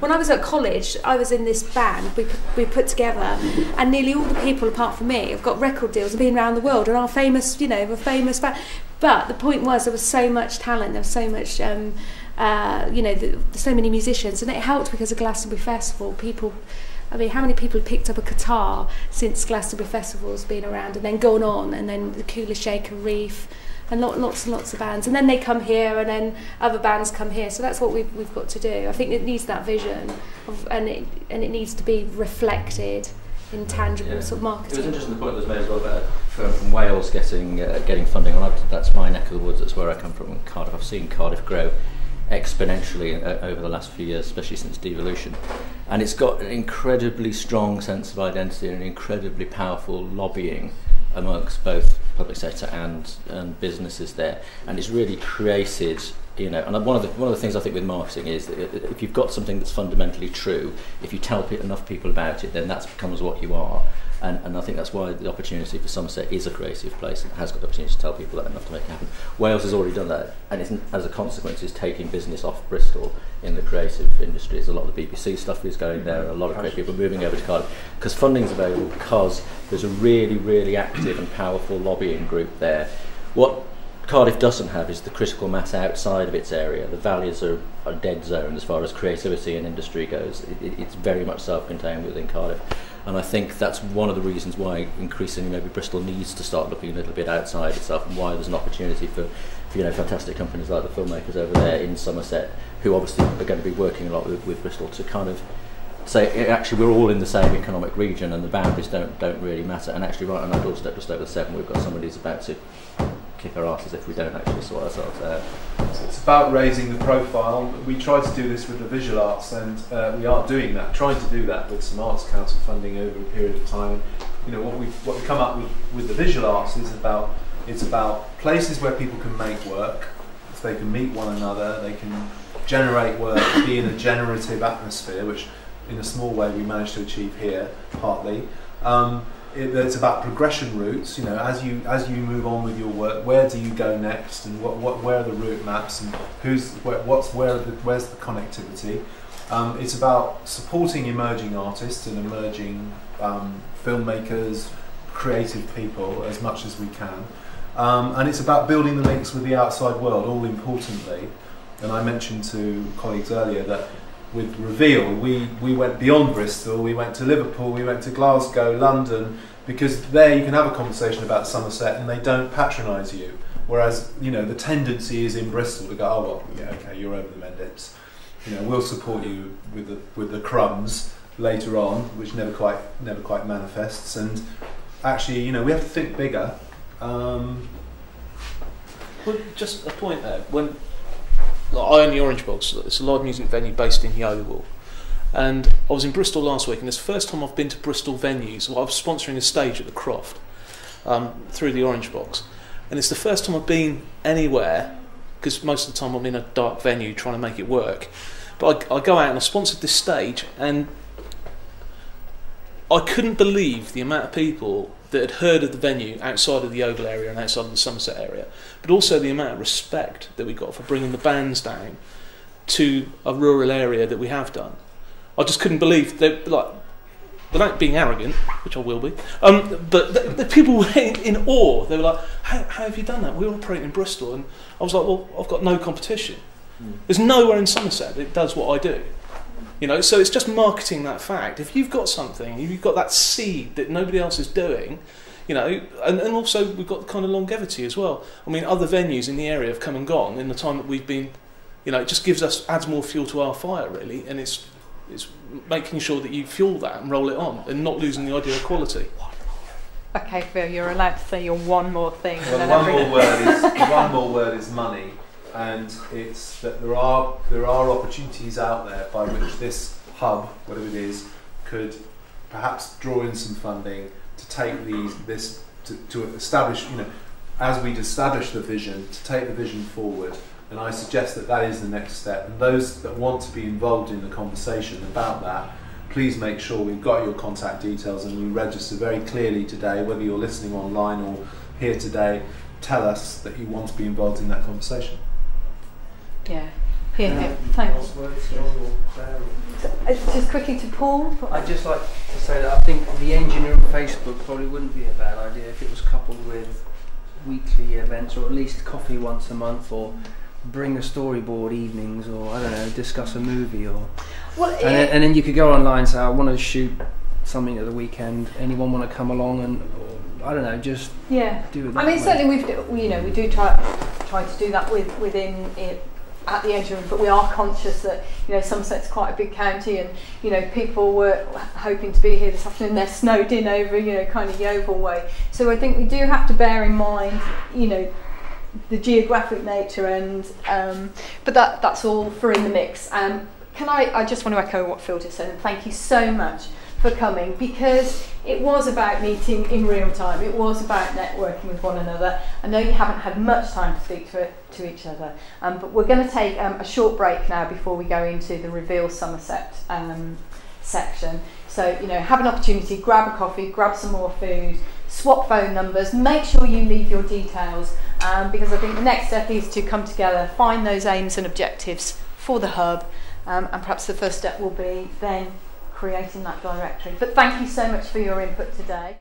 when I was at college, I was in this band we put together, and nearly all the people apart from me have got record deals and been around the world and are famous, you know, we're famous. But the point was there was so much talent, there was so much, you know, so many musicians, and it helped because of Glastonbury Festival. People, I mean, how many people have picked up a guitar since Glastonbury Festival's been around, and then gone on, and then the Kula Shaker Reef, and lots and lots of bands, and then they come here, and then other bands come here. So that's what we've got to do. I think it needs that vision, and it needs to be reflected in tangible sort of marketing. It was interesting the point that was made as well about from Wales getting funding. That's my neck of the woods. That's where I come from, Cardiff. I've seen Cardiff grow exponentially over the last few years, especially since devolution, and it's got an incredibly strong sense of identity and an incredibly powerful lobbying amongst both public sector and businesses there, and it's really created, you know, and one of the things I think with marketing is that if you've got something that's fundamentally true, if you tell enough people about it, then that becomes what you are. And I think that's why the opportunity for Somerset is a creative place and has got the opportunity to tell people that enough to make it happen. Wales has already done that, and it's, as a consequence, is taking business off Bristol in the creative industries. A lot of the BBC stuff is going there, a lot of great people moving over to Cardiff because funding's available, because there's a really, really active and powerful lobbying group there. What Cardiff doesn't have is the critical mass outside of its area. The valleys are a dead zone as far as creativity and industry goes. It's very much self-contained within Cardiff. And I think that's one of the reasons why increasingly maybe Bristol needs to start looking a little bit outside itself, and why there's an opportunity for you know, fantastic companies like the filmmakers over there in Somerset, who obviously are going to be working a lot with Bristol, to kind of say, actually, we're all in the same economic region and the boundaries don't really matter. And actually, right on our doorstep, just over the Severn, we've got somebody who's about to kick our asses if we don't actually sort ourselves out. It's about raising the profile. We try to do this with the visual arts, and we are doing that, trying to do that with some Arts Council funding over a period of time. You know, what we come up with the visual arts is about, it's about places where people can make work, if they can meet one another, they can generate work, be in a generative atmosphere, which in a small way we managed to achieve here, partly. It's about progression routes. You know, as you move on with your work, where do you go next, and where are the route maps, and where's the connectivity. It's about supporting emerging artists and emerging filmmakers, creative people as much as we can, and it's about building the links with the outside world, all importantly. And I mentioned to colleagues earlier that with Reveal, we went beyond Bristol, we went to Liverpool, we went to Glasgow, London, because there you can have a conversation about Somerset and they don't patronise you. Whereas, you know, the tendency is in Bristol to go, oh well, yeah, okay, you're over the Mendips. You know, we'll support you with the crumbs later on, which never quite manifests. And actually, you know, we have to think bigger. Well, just a point there. When I own the Orange Box, it's a live music venue based in Yeovil, and I was in Bristol last week, and it's the first time I've been to Bristol venues. Well, I was sponsoring a stage at the Croft through the Orange Box, and it's the first time I've been anywhere, because most of the time I'm in a dark venue trying to make it work, but I go out and I sponsored this stage, and I couldn't believe the amount of people that had heard of the venue outside of the Yeovil area and outside of the Somerset area, but also the amount of respect that we got for bringing the bands down to a rural area that we have done. I just couldn't believe that, like, without being arrogant, which I will be, but the people were in awe. They were like, how have you done that? We're operating in Bristol. And I was like, well, I've got no competition. There's nowhere in Somerset that does what I do. You know, so it's just marketing that fact. If you've got something, if you've got that seed that nobody else is doing, you know, and also we've got kind of longevity as well. I mean, other venues in the area have come and gone in the time that we've been, you know, it just adds more fuel to our fire, really, and it's making sure that you fuel that and roll it on and not losing the idea of quality. Okay, Phil, you're allowed to say your one more thing. Well, one more word is money. And it's that there are opportunities out there by which this hub, whatever it is, could perhaps draw in some funding to take to establish, you know, as we establish the vision, to take the vision forward. And I suggest that is the next step. And those that want to be involved in the conversation about that, please make sure we've got your contact details and you register very clearly today, whether you're listening online or here today. Tell us that you want to be involved in that conversation. Yeah. Here, thanks. Just quickly to Paul. I'd just like to say that I think the engineer on Facebook probably wouldn't be a bad idea if it was coupled with weekly events, or at least coffee once a month, or bring a storyboard evenings, or I don't know, discuss a movie, or and then you could go online and say, I want to shoot something at the weekend. Anyone want to come along? And I don't know, just do it. I mean, certainly we do try to do that within it at the engine room, but we are conscious that Somerset's quite a big county, and people were hoping to be here this afternoon. They're snowed in over kind of Yeovil way, so I think we do have to bear in mind the geographic nature, and but that's all for in the mix. I just want to echo what Phil just said, and thank you so much for coming, because it was about meeting in real time. It was about networking with one another. I know you haven't had much time to speak to each other, but we're going to take a short break now before we go into the Reveal Somerset section. So have an opportunity, grab a coffee, grab some more food, swap phone numbers, make sure you leave your details, because I think the next step is to come together, find those aims and objectives for the hub, and perhaps the first step will be then creating that directory. But thank you so much for your input today.